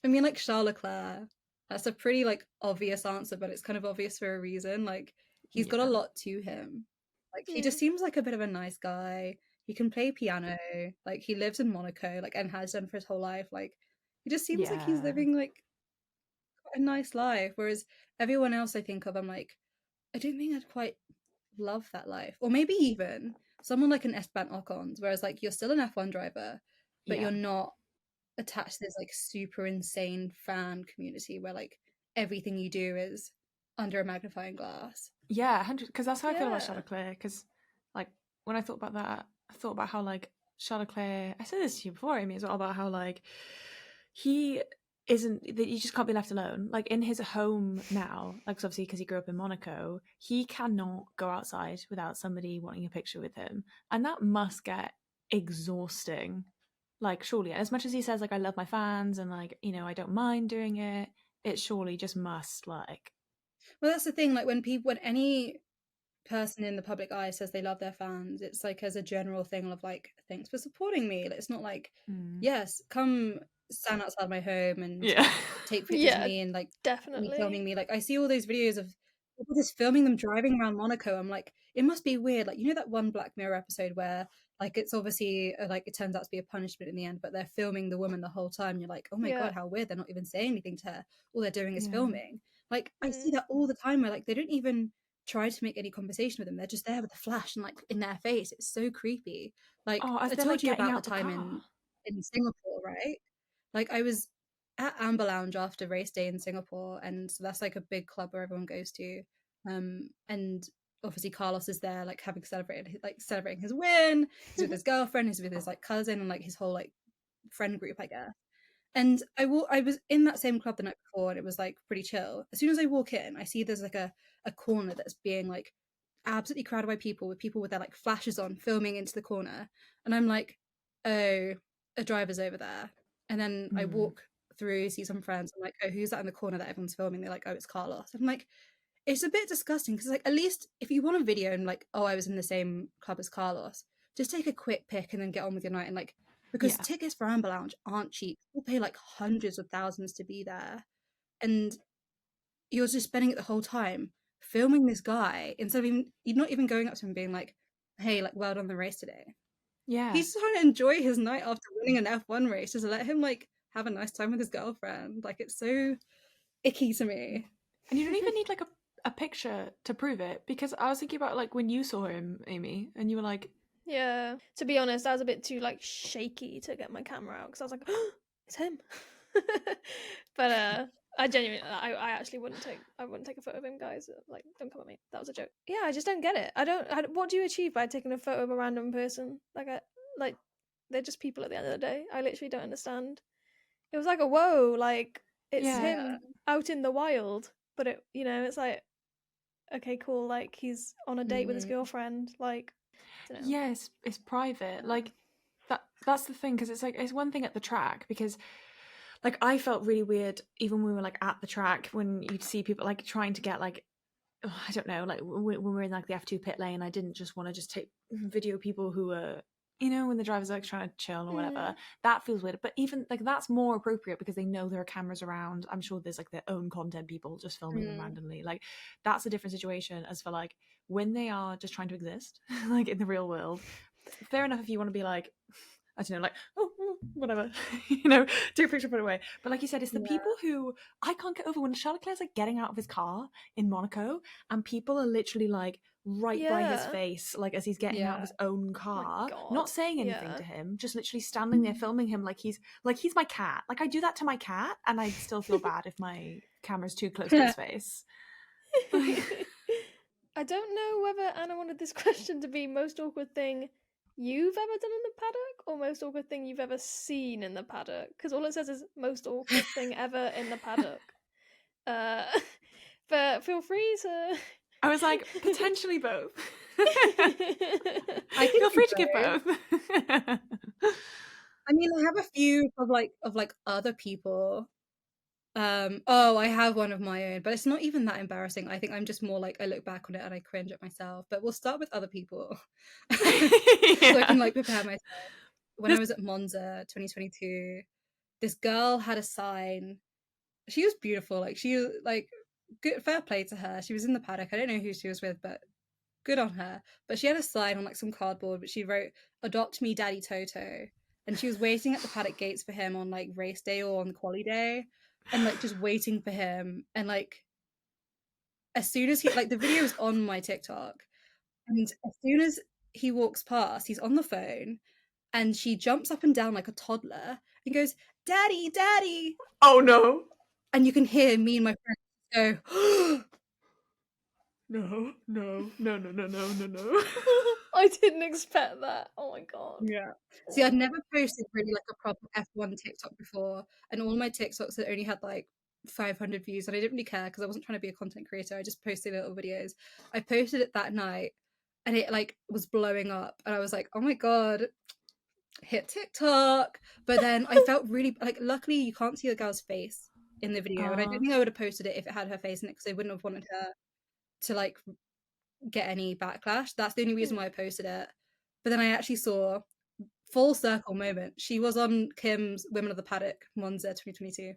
I mean, like Charles Leclerc. That's a pretty like obvious answer, but it's kind of obvious for a reason. Like he's got a lot to him. Like he just seems like a bit of a nice guy. He can play piano. Like he lives in Monaco, like and has done for his whole life. Like he just seems like he's living like a nice life. Whereas everyone else I think of, I'm like, I don't think I'd quite love that life. Or maybe even someone like an Esteban Ocon, whereas like you're still an F1 driver, but you're not attached to this like super insane fan community where like everything you do is under a magnifying glass. Yeah, 100. Because that's how I feel about Charles Leclerc. Because like when I thought about that, I thought about how like Charles Leclerc. I said this to you before, Amy, as well, about how like he just can't be left alone. Like in his home now, like obviously because he grew up in Monaco, he cannot go outside without somebody wanting a picture with him, and that must get exhausting. Like surely, as much as he says like I love my fans and like, you know, I don't mind doing it, it surely just must like. Well, that's the thing. Like when any person in the public eye says they love their fans, it's like as a general thing of like, thanks for supporting me. Like, it's not like, yes, come stand outside my home and take pictures of me and like definitely filming me. Like I see all those videos of people just filming them driving around Monaco. I'm like, it must be weird. Like, you know that one Black Mirror episode where like it's obviously like it turns out to be a punishment in the end, but they're filming the woman the whole time. You're like, oh my god, how weird. They're not even saying anything to her. All they're doing is filming. Like I see that all the time where like they don't even try to make any conversation with them. They're just there with a flash and like in their face. It's so creepy. Like I they're, told like, you getting about out the the time car. in Singapore, right? Like I was at Amber Lounge after race day in Singapore, and so that's like a big club where everyone goes to. And obviously Carlos is there, like celebrating his win. He's with his girlfriend, he's with his like cousin and like his whole like friend group, I guess. And I was in that same club the night before, and it was like pretty chill. As soon as I walk in, I see there's like a corner that's being like absolutely crowded by people with their like flashes on, filming into the corner. And I'm like, oh, a driver's over there. And then I walk through, see some friends. I'm like, oh, who's that in the corner that everyone's filming? They're like, oh, it's Carlos. I'm like, it's a bit disgusting because like at least if you want a video and like, oh, I was in the same club as Carlos, just take a quick pic and then get on with your night. And like, because tickets for Amber Lounge aren't cheap. People pay like hundreds of thousands to be there, and you're just spending it the whole time filming this guy instead of you're not even going up to him being like, hey, like, well done the race today. Yeah, he's trying to enjoy his night after winning an F1 race. Just let him like have a nice time with his girlfriend. Like, it's so icky to me. And you don't even need like a picture to prove it, because I was thinking about like when you saw him, Amy, and you were like, yeah, to be honest, I was a bit too like shaky to get my camera out because I was like, oh, it's him. But I genuinely, I actually wouldn't take a photo of him, guys. Like, don't come at me. That was a joke. Yeah, I just don't get it. What do you achieve by taking a photo of a random person? Like they're just people at the end of the day. I literally don't understand. It was like a whoa, like it's him out in the wild, but it, you know, it's like, okay, cool. Like he's on a date with his girlfriend. Like, I don't know. Yes, it's private. Like that's the thing, because it's like, it's one thing at the track, because like I felt really weird even when we were like at the track, when you'd see people like trying to get like, I don't know, like when we were in like the F2 pit lane, I didn't just want to just take video people who were, you know, when the driver's like trying to chill or whatever. That feels weird. But even like that's more appropriate because they know there are cameras around. I'm sure there's like their own content people just filming them randomly. Like that's a different situation as for like when they are just trying to exist like in the real world. Fair enough if you want to be like, I don't know, like, oh, whatever, you know, do a picture, put it away. But like you said, it's the people who I can't get over when Charles Leclerc's like getting out of his car in Monaco and people are literally like right by his face, like as he's getting out of his own car, not saying anything to him, just literally standing there filming him like he's my cat. Like I do that to my cat and I still feel bad if my camera's too close to his face. I don't know whether Anna wanted this question to be most awkward thing you've ever done in the paddock or most awkward thing you've ever seen in the paddock, because all it says is most awkward thing ever in the paddock. But feel free to. I was like, potentially both. I feel free to give both. I mean, I have a few of other people. I have one of my own, but it's not even that embarrassing. I think I'm just more like I look back on it and I cringe at myself. But we'll start with other people so I can like prepare myself. When I was at Monza 2022, this girl had a sign. She was beautiful. Like she was like good, fair play to her. She was in the paddock. I don't know who she was with, but good on her. But she had a sign on like some cardboard, but she wrote "Adopt me, Daddy Toto," and she was waiting at the paddock gates for him on like race day or on quali day. And like just waiting for him, and like as soon as he like the video is on my TikTok, and as soon as he walks past, he's on the phone, and she jumps up and down like a toddler and goes, "Daddy, Daddy!" Oh no! And you can hear me and my friend go, No. I didn't expect that. Oh my god. Yeah. See, I'd never posted really like a proper F1 TikTok before, and all my TikToks had only had like 500 views, and I didn't really care because I wasn't trying to be a content creator. I just posted little videos. I posted it that night, and it like was blowing up, and I was like, oh my god, hit TikTok. But then I felt really like, luckily you can't see the girl's face in the video, and I don't think I would have posted it if it had her face in it because I wouldn't have wanted her to like get any backlash. That's the only reason why I posted it. But then I actually saw full circle moment. She was on Kim's Women of the Paddock Monza 2022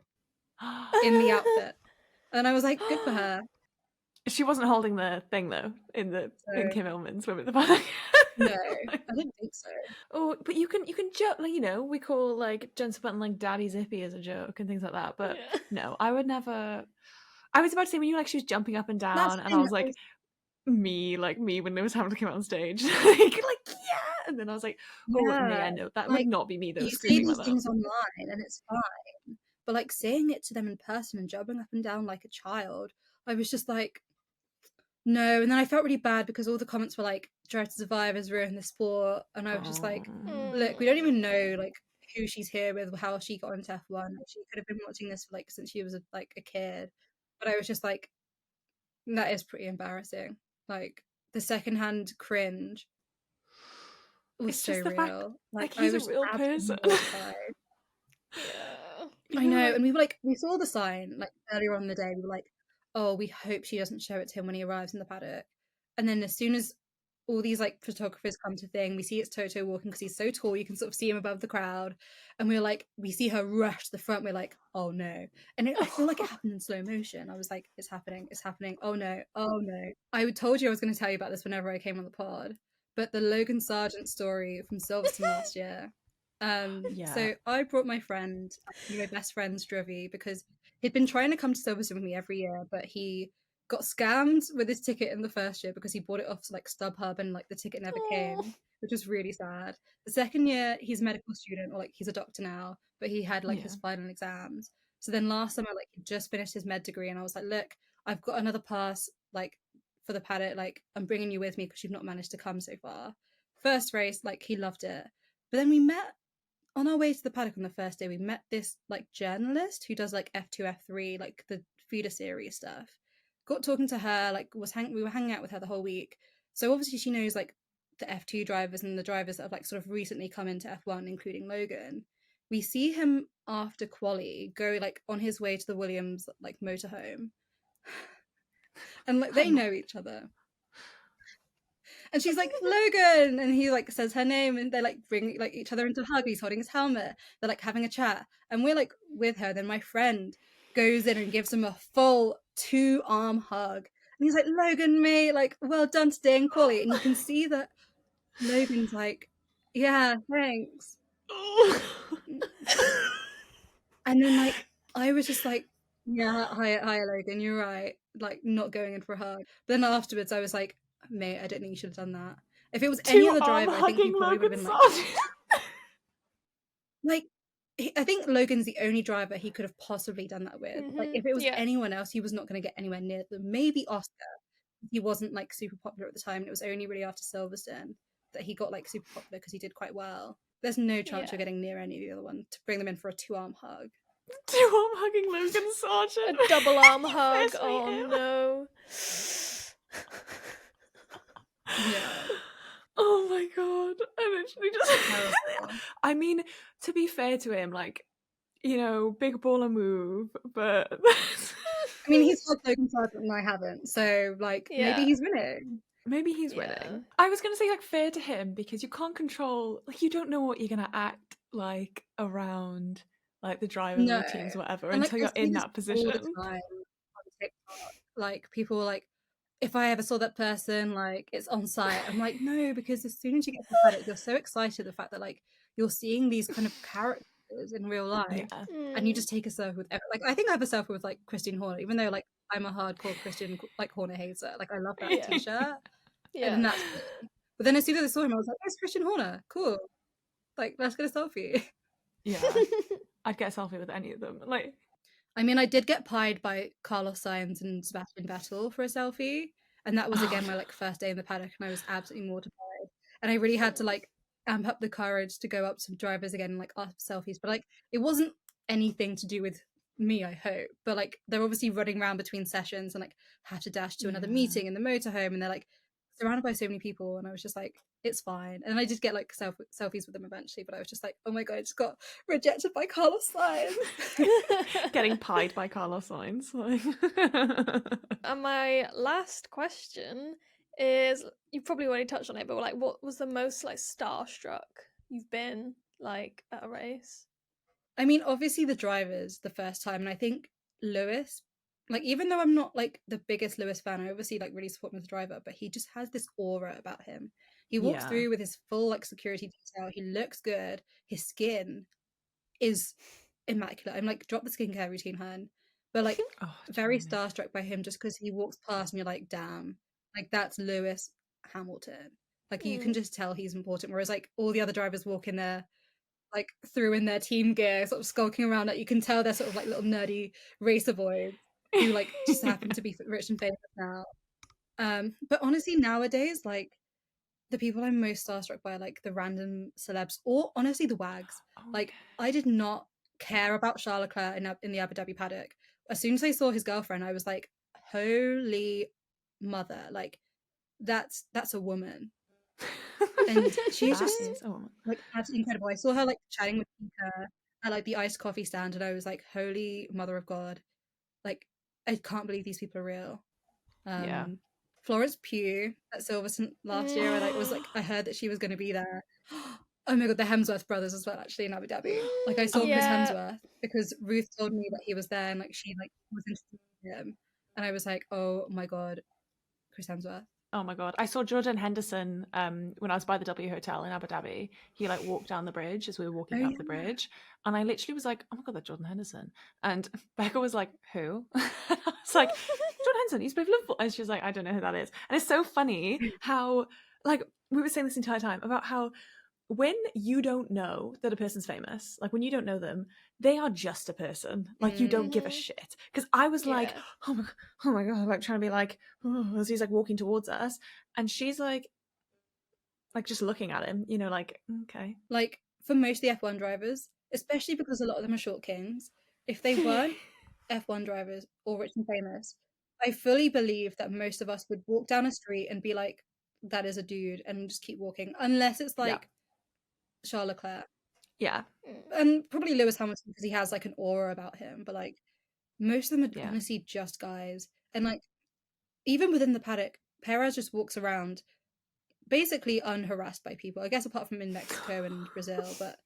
in the outfit, and I was like, good for her. She wasn't holding the thing though in Kim Illman's Women of the Paddock. No, I didn't think so. Oh, but you can joke, like, you know, we call like Jensen Button like Daddy Zippy as a joke and things like that. But no, I would never. I was about to say when you like she was jumping up and down, and I was like, me when Lewis Hamilton came out on stage, like yeah, and then I was like, oh Yeah, no, that like, would not be me though, you see screaming these like that. things online and it's fine, but like saying it to them in person and jumping up and down like a child, I was just like, no. And then I felt really bad because all the comments were like, Drive to Survive has ruined the sport, and I was just like, look, we don't even know like who she's here with, how she got into F1. She could have been watching this like since she was a kid, but I was just like, that is pretty embarrassing. Like the secondhand cringe was It's so just the fact, real. like, I he's a was real absolutely person. mortified. Yeah. I know, and we saw the sign like earlier on in the day. We were like, oh, we hope she doesn't show it to him when he arrives in the paddock. And then as soon as all these like photographers come to thing, we see it's Toto walking because he's so tall, you can sort of see him above the crowd. And we're like, we see her rush to the front. We're like, oh no. And I feel like it happened in slow motion. I was like, it's happening. Oh no. Oh no. I told you I was going to tell you about this whenever I came on the pod. But the Logan Sargeant story from Silverstone last year. Yeah. So I brought my friend, my best friend's Drivy, because he'd been trying to come to Silverstone with me every year, but he got scammed with his ticket in the first year because he bought it off like StubHub and like the ticket never came, which was really sad. The second year he's a medical student, or like he's a doctor now, but he had like his final exams. So then last summer, like he just finished his med degree, and I was like, look, I've got another pass like for the paddock, like I'm bringing you with me because you've not managed to come so far. First race, like he loved it. But then we met on our way to the paddock on the first day. We met this like journalist who does like F2, F3, like the feeder series stuff. Got talking to her, like we were hanging out with her the whole week. So obviously she knows like the F2 drivers and the drivers that have like sort of recently come into F1, including Logan. We see him after quali go like on his way to the Williams like motorhome, and like they know each other. And she's like, Logan! And he like says her name, and they like bring like each other into a hug. He's holding his helmet. They're like having a chat. And we're like with her. Then my friend goes in and gives him a full 2-arm hug. And he's like, Logan, mate, like, well done today in quali. And you can see that Logan's like, yeah, thanks. And then like I was just like, yeah, hi Logan, you're right. Like not going in for a hug. But then afterwards I was like, mate, I don't think you should have done that. If it was any other driver, I think he probably would have been like I think Logan's the only driver he could have possibly done that with. Like if it was anyone else, he was not going to get anywhere near them. Maybe Oscar. He wasn't like super popular at the time. And it was only really after Silverstone that he got like super popular because he did quite well. There's no chance you're getting near any of the other one to bring them in for a 2-arm hug. 2-arm hugging Logan Sargeant. A double arm hug. Oh no. Yeah. Oh my god. I literally just I mean, to be fair to him, like, you know, big baller move, but I mean, he's had Logan Sargeant and I haven't, so like maybe he's winning. Maybe he's winning. I was gonna say like fair to him because you can't control, like you don't know what you're gonna act like around like the drivers or the teams or whatever and until you're in that position. All the time on TikTok, like people like, if I ever saw that person, like it's on site. I'm like, no, because as soon as you get to Paddock, you're so excited the fact that like you're seeing these kind of characters in real life, and you just take a selfie with like I think I have a selfie with like Christian Horner, even though like I'm a hardcore Christian like Horner hater. Like I love that t-shirt, and that's me. But then as soon as I saw him, I was like, "It's Christian Horner, cool! Like let's get a selfie." Yeah, I'd get a selfie with any of them. Like, I mean, I did get pied by Carlos Sainz and Sebastian Vettel for a selfie, and that was again my like first day in the paddock, and I was absolutely mortified. And I really had to like amp up the courage to go up to drivers again and like ask for selfies. But like it wasn't anything to do with me, I hope. But like they're obviously running around between sessions and like had to dash to another meeting in the motorhome, and they're like surrounded by so many people, and I was just like, it's fine. And I did get like selfies with them eventually, but I was just like, oh my god, I just got rejected by Carlos Sainz. Getting pied by Carlos Sainz. Like. And my last question is, you've probably already touched on it, but like, what was the most like starstruck you've been like at a race? I mean, obviously the drivers the first time, and I think Lewis, like even though I'm not like the biggest Lewis fan, I obviously like really support him as a driver, but he just has this aura about him. He walks through with his full like security detail. He looks good. His skin is immaculate. I'm like, drop the skincare routine, hun. But like very starstruck by him just because he walks past and you're like, damn, like that's Lewis Hamilton. Like you can just tell he's important, whereas like all the other drivers walk in there like threw in their team gear, sort of skulking around. Like you can tell they're sort of like little nerdy racer boys who like just happen to be rich and famous now. But honestly, nowadays, like the people I'm most starstruck by are like the random celebs, or honestly the wags. Like I did not care about Charles Leclerc in the Abu Dhabi paddock. As soon as I saw his girlfriend, I was like, holy mother, like that's a woman. And she's just like absolutely incredible. I saw her like chatting with Pika at like the iced coffee stand, and I was like, holy mother of God, like I can't believe these people are real. Florence Pugh at Silverstone last year, I heard that she was going to be there. Oh my God, the Hemsworth brothers as well, actually, in Abu Dhabi. Like I saw Chris Hemsworth because Ruth told me that he was there, and like she like was interested in him, and I was like, oh my God, Chris Hemsworth. Oh my God. I saw Jordan Henderson when I was by the W Hotel in Abu Dhabi. He like walked down the bridge as we were walking up the bridge. And I literally was like, oh my God, that's Jordan Henderson. And Becca was like, who? I was like, Jordan Henderson, he's played Liverpool. And she was like, I don't know who that is. And it's so funny how, like, we were saying this entire time about how when you don't know that a person's famous, like when you don't know them, they are just a person. Like you don't give a shit. Because I was like, oh my God, like trying to be like, oh, as he's like walking towards us, and she's like just looking at him, you know, like, okay. Like for most of the F1 drivers, especially because a lot of them are short kings, if they weren't F1 drivers or rich and famous, I fully believe that most of us would walk down a street and be like, that is a dude, and just keep walking, unless it's like Charles Leclerc. Yeah. And probably Lewis Hamilton because he has like an aura about him, but like most of them are honestly just guys. And like even within the paddock, Perez just walks around basically unharassed by people, I guess, apart from in Mexico and Brazil, but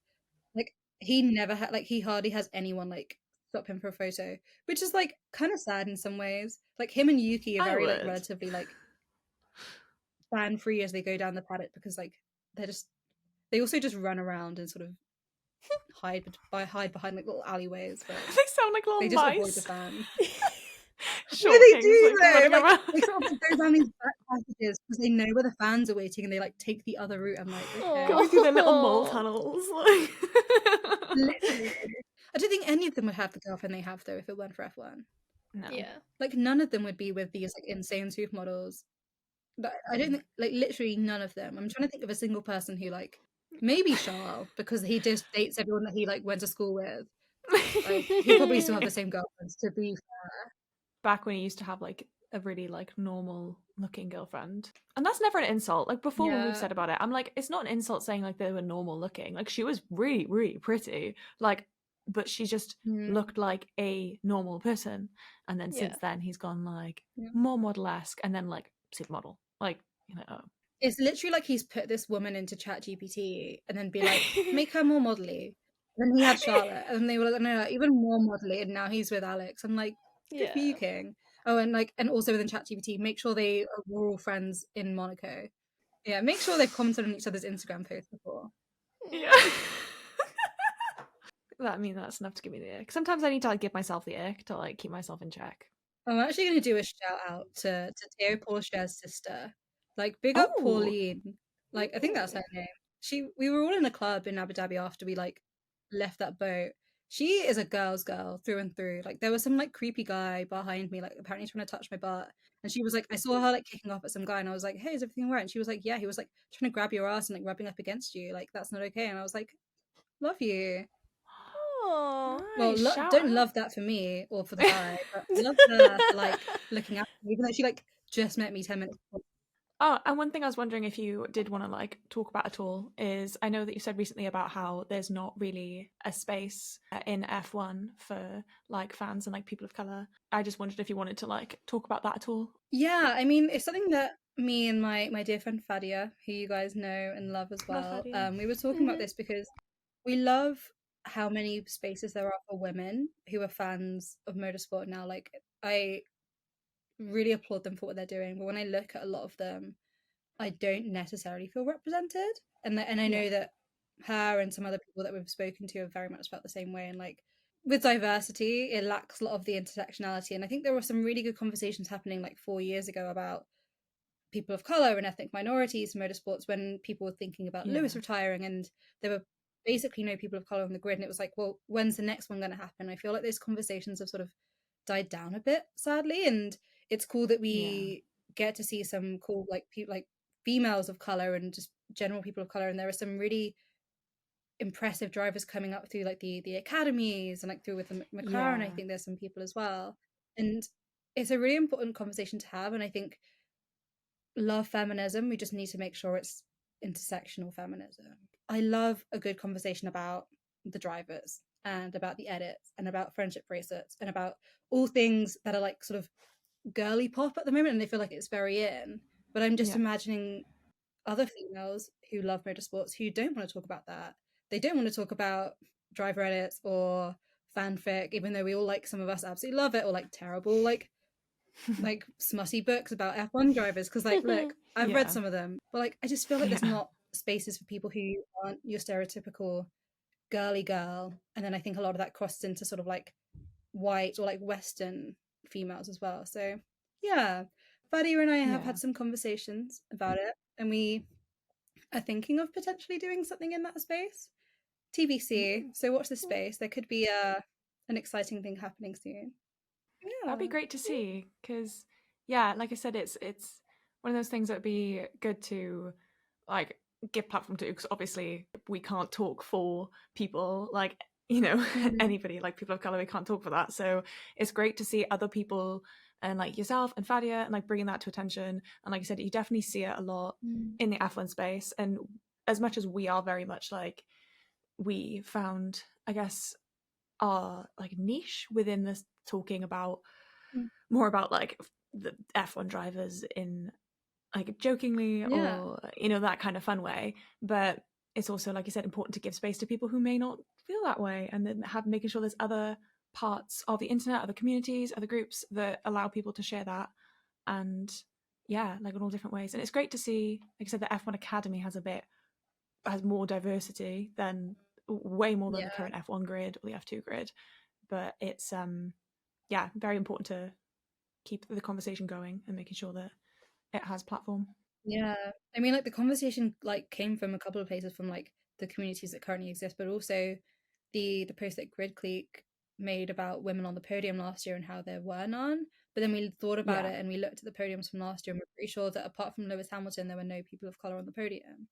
like he never had like he hardly has anyone like stop him for a photo, which is like kind of sad in some ways. Like him and Yuki are very like relatively like fan free as they go down the paddock because like they also just run around and sort of hide behind like little alleyways. But they sound like little they just mice. avoid the fans. Short they kings, do like, though. Like, they sort of like, go down these back passages because they know where the fans are waiting, and they like take the other route. I'm like, okay. Going through their little mole tunnels. Like... Literally. I don't think any of them would have the girlfriend they have though if it weren't for F1. No. Yeah. Like none of them would be with these like insane supermodels. I don't think like literally none of them. I'm trying to think of a single person who like maybe Charles because he just dates everyone that he like went to school with. Like, he probably still have the same girlfriends, to be fair. Back when he used to have like a really like normal looking girlfriend, and that's never an insult. Like before when we've said about it, I'm like, it's not an insult saying like they were normal looking. Like she was really really pretty, like, but she just looked like a normal person. And then since then he's gone like more model-esque, and then like supermodel, like, you know. It's literally like he's put this woman into ChatGPT and then be like, make her more modelly. And then he had Charlotte, and they were like, no, even more modelly, and now he's with Alex. I'm like, good for you, King. Oh, and like, and also within ChatGPT, make sure they were all friends in Monaco. Yeah, make sure they've commented on each other's Instagram posts before. Yeah. I mean, that's enough to give me the ick. Sometimes I need to like give myself the ick to like keep myself in check. I'm actually going to do a shout out to Theo Porcher's sister. Like, big up Pauline. Like, I think that's her name. We were all in a club in Abu Dhabi after we like left that boat. She is a girl's girl through and through. Like, there was some like creepy guy behind me, like apparently trying to touch my butt. And she was like, I saw her like kicking off at some guy, and I was like, hey, is everything all right? And she was like, yeah. He was like trying to grab your ass and like rubbing up against you. Like, that's not okay. And I was like, love you. Oh, well, don't love that for me or for the guy, but I love her for like looking at me, even though she like just met me 10 minutes before. Oh, and one thing I was wondering if you did want to like talk about at all is, I know that you said recently about how there's not really a space in F1 for like fans and like people of colour. I just wondered if you wanted to like talk about that at all. Yeah, I mean, it's something that me and my dear friend Fadia, who you guys know and love as well, we were talking about this because we love how many spaces there are for women who are fans of motorsport now. Like, I really applaud them for what they're doing, but when I look at a lot of them, I don't necessarily feel represented, and I know that her and some other people that we've spoken to have very much felt the same way. And like with diversity, it lacks a lot of the intersectionality, and I think there were some really good conversations happening like 4 years ago about people of color and ethnic minorities in motorsports when people were thinking about Lewis Yeah. retiring, and there were basically no people of color on the grid, and it was like, well, when's the next one going to happen? I feel like those conversations have sort of died down a bit, sadly, and it's cool that we get to see some cool like people like females of color and just general people of color, and there are some really impressive drivers coming up through like the academies and like through with the McLaren. I think there's some people as well, and it's a really important conversation to have. And I think love feminism, we just need to make sure it's intersectional feminism. I love a good conversation about the drivers and about the edits and about friendship bracelets and about all things that are like sort of girly pop at the moment, and they feel like it's very in. But I'm just imagining other females who love motorsports who don't want to talk about that. They don't want to talk about driver edits or fanfic, even though we all like, some of us absolutely love it, or like terrible like smutty books about F1 drivers, because like look, I've read some of them, but like I just feel like there's not spaces for people who aren't your stereotypical girly girl. And then I think a lot of that crosses into sort of like white or like Western females as well. So yeah, Vadia and I have had some conversations about it, and we are thinking of potentially doing something in that space. TBC. So watch this space. There could be an exciting thing happening soon. Yeah, that'd be great to see, because like I said, it's one of those things that would be good to like give platform to, because obviously we can't talk for people like, you know, anybody like people of color, we can't talk for that. So it's great to see other people and like yourself and Fadia and like bringing that to attention. And like I said, you definitely see it a lot in the F1 space. And as much as we are very much like, we found, I guess, our like niche within this, talking about more about like the F1 drivers in like jokingly or, you know, that kind of fun way. But it's also, like you said, important to give space to people who may not feel that way, and then making sure there's other parts of the internet, other communities, other groups that allow people to share that. And like in all different ways. And it's great to see, like I said, the F1 Academy has more diversity than way more than the current F1 grid or the F2 grid. But it's very important to keep the conversation going and making sure that it has platform. Yeah, I mean, like the conversation like came from a couple of places, from like the communities that currently exist, but also the post that Grid Clique made about women on the podium last year and how there were none. But then we thought about it and we looked at the podiums from last year, and we're pretty sure that apart from Lewis Hamilton, there were no people of color on the podium.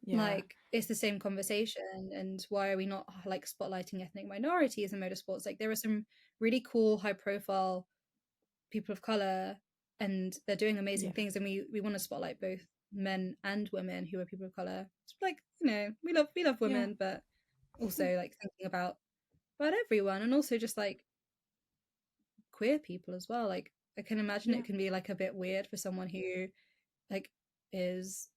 Like it's the same conversation. And why are we not like spotlighting ethnic minorities in motorsports? Like there are some really cool high profile people of color, and they're doing amazing things, and we want to spotlight both men and women who are people of color. It's like, you know, we love women, but also like thinking about everyone, and also just like queer people as well. Like I can imagine it can be like a bit weird for someone who like is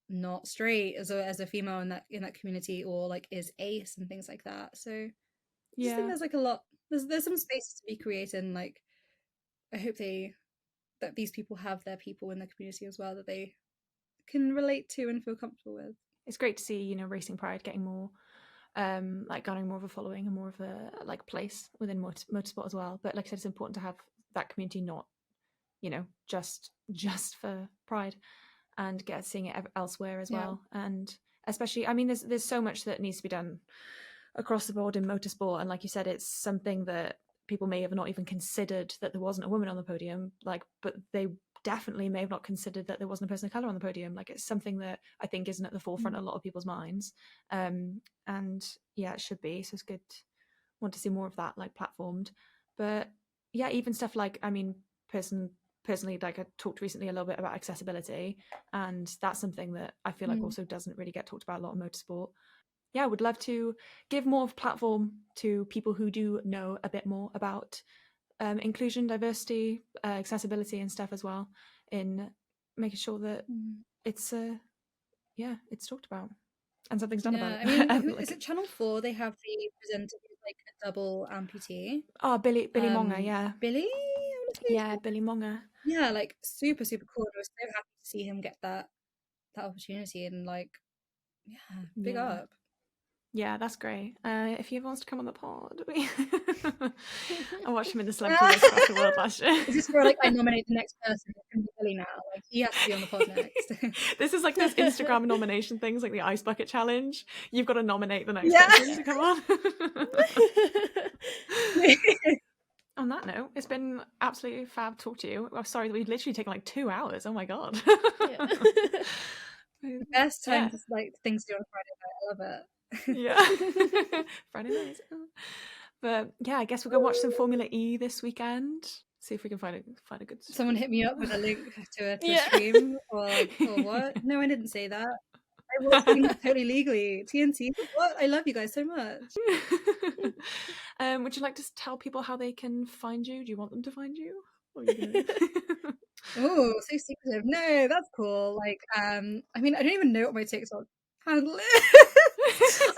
not straight as a female in that community, or like is ace and things like that. So I just think there's like a lot, there's some spaces to be created, and like I hope that these people have their people in the community as well that they can relate to and feel comfortable with. It's great to see, you know, Racing Pride getting more like garnering more of a following and more of a like place within motorsport as well. But like I said, it's important to have that community, not, you know, just for Pride, and seeing it elsewhere as well. And especially, I mean, there's so much that needs to be done across the board in motorsport, and like you said, it's something that people may have not even considered that there wasn't a woman on the podium, like, but they definitely may have not considered that there wasn't a person of color on the podium. Like it's something that I think isn't at the forefront of a lot of people's minds, and it should be. So it's good, want to see more of that like platformed. But even stuff like, I mean, personally, like I talked recently a little bit about accessibility, and that's something that I feel like also doesn't really get talked about a lot in motorsport. I would love to give more of a platform to people who do know a bit more about inclusion, diversity, accessibility and stuff as well, in making sure that it's it's talked about and something's done about it. I mean, is it Channel 4? They have the presenter who's like a double amputee. Oh, Billy Monger, Billy? Billy Monger. Yeah, like super, super cool. I was so happy to see him get that opportunity, and like, big up. Yeah, that's great. If he ever wants to come on the pod, I watched him in the Celebrity Race across the world last year. Is this where like I nominate the next person? It's gonna be Billy now. Like he has to be on the pod next. This is like those Instagram nomination things, like the Ice Bucket Challenge. You've got to nominate the next Yeah. person to come on. On that note, it's been absolutely fab to talk to you. I'm sorry that we've literally taken like 2 hours. Oh my god. Yeah. The best time to like things to do on Friday night. I love it. Yeah. Friday night. But yeah, I guess we'll go watch some Formula E this weekend. See if we can find a good stream. Someone hit me up with a link to a stream or what? No, I didn't say that. I was doing that totally legally. TNT. What? I love you guys so much. Would you like to tell people how they can find you? Do you want them to find you? Or are you gonna... Oh, so secretive. No, that's cool. Like, I mean, I don't even know what my TikTok handle is.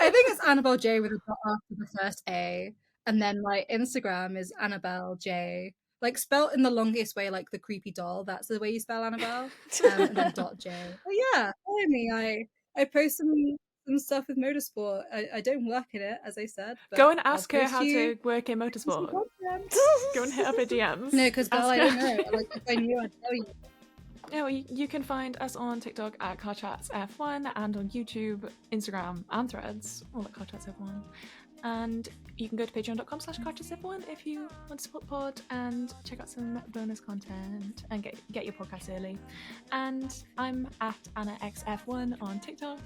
I think it's Annabelle J with a dot after the first A, and then my Instagram is Annabelle J, like spelt in the longest way, like the creepy doll. That's the way you spell Annabelle, and then .j. But yeah, follow me. I post some stuff with motorsport. I don't work in it, as I said. But go and ask her how to work in motorsport. Go and hit up her DMs. No, because I don't know. Like if I knew, I'd tell you. Yeah, well, you can find us on TikTok at CarChatsF1 and on YouTube, Instagram, and Threads, all at CarChatsF1. And you can go to patreon.com/CarChatsF1 if you want to support the pod and check out some bonus content and get your podcast early. And I'm at AnnaXF1 on TikTok,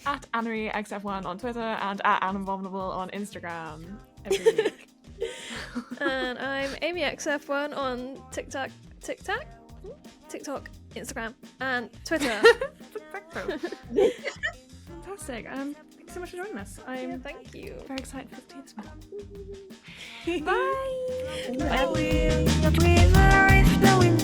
at AnnaXF1 on Twitter, and at Annavominable on Instagram every week. And I'm AmyXF1 on TikTok, Instagram, and Twitter. Fantastic. Thanks so much for joining us. I'm Thank you. very excited for the tea this morning. Bye. The river is flowing,